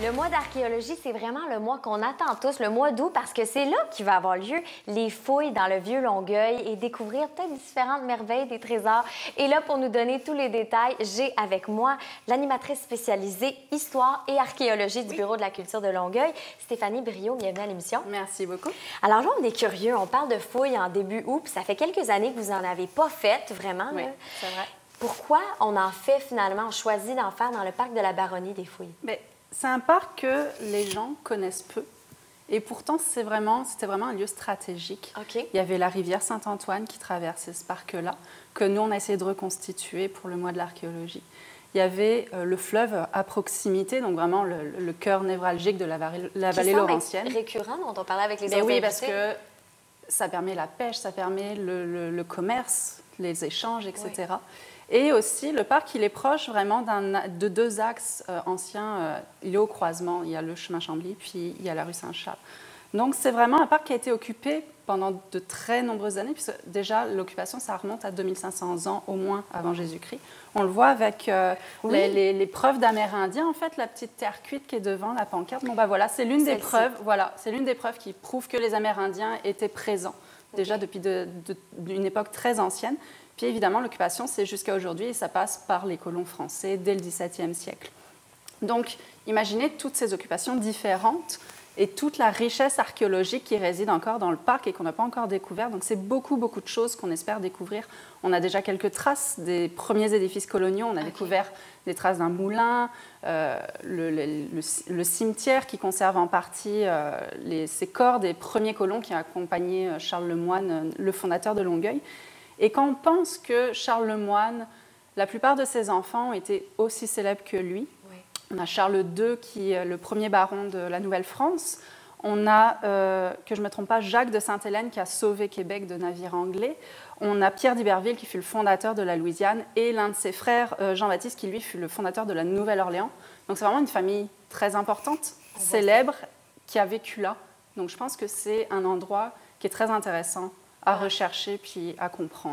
Le mois d'archéologie, c'est vraiment le mois qu'on attend tous, le mois d'août, parce que c'est là qu'il va avoir lieu les fouilles dans le vieux Longueuil et découvrir peut-être différentes merveilles des trésors. Et là, pour nous donner tous les détails, j'ai avec moi l'animatrice spécialisée Histoire et archéologie du Bureau de la culture de Longueuil, Stéphanie Briot. Bienvenue à l'émission. Merci beaucoup. Alors là, on est curieux. On parle de fouilles en début août, puis ça fait quelques années que vous n'en avez pas faites, vraiment. Oui, c'est vrai. Pourquoi on en fait finalement, on choisit d'en faire dans le parc de la Baronnie des Fouilles? C'est un parc que les gens connaissent peu. Et pourtant, c'était vraiment un lieu stratégique. Okay. Il y avait la rivière Saint-Antoine qui traversait ce parc-là, que nous, on a essayé de reconstituer pour le mois de l'archéologie. Il y avait le fleuve à proximité, donc vraiment le cœur névralgique de la vallée laurentienne. C'est récurrent dont on parlait avec les autres oui, invités. parce que ça permet la pêche, ça permet le commerce, les échanges, etc. Oui. Et aussi, le parc, il est proche vraiment de deux axes anciens. Il est au croisement, il y a le chemin Chambly, puis il y a la rue Saint-Charles. Donc, c'est vraiment un parc qui a été occupé pendant de très nombreuses années, puisque déjà, l'occupation, ça remonte à 2500 ans au moins avant Jésus-Christ. On le voit avec les preuves d'Amérindiens, en fait, la petite terre cuite qui est devant la pancarte. Bon, voilà, c'est l'une des preuves. Voilà, c'est l'une des preuves qui prouve que les Amérindiens étaient présents déjà depuis une époque très ancienne. Puis évidemment, l'occupation, c'est jusqu'à aujourd'hui et ça passe par les colons français dès le XVIIe siècle. Donc, imaginez toutes ces occupations différentes et toute la richesse archéologique qui réside encore dans le parc et qu'on n'a pas encore découvert. Donc, c'est beaucoup de choses qu'on espère découvrir. On a déjà quelques traces des premiers édifices coloniaux. On a découvert des traces d'un moulin, le cimetière qui conserve en partie ces corps des premiers colons qui ont accompagné Charles Le Moyne, le fondateur de Longueuil. Et quand on pense que Charles Le Moyne, la plupart de ses enfants ont été aussi célèbres que lui, on a Charles II qui est le premier baron de la Nouvelle-France, on a, que je ne me trompe pas, Jacques de Sainte-Hélène qui a sauvé Québec de navires anglais, on a Pierre d'Iberville qui fut le fondateur de la Louisiane et l'un de ses frères, Jean-Baptiste, qui lui fut le fondateur de la Nouvelle-Orléans. Donc c'est vraiment une famille très importante, célèbre, qui a vécu là. Donc je pense que c'est un endroit qui est très intéressant à rechercher puis à comprendre.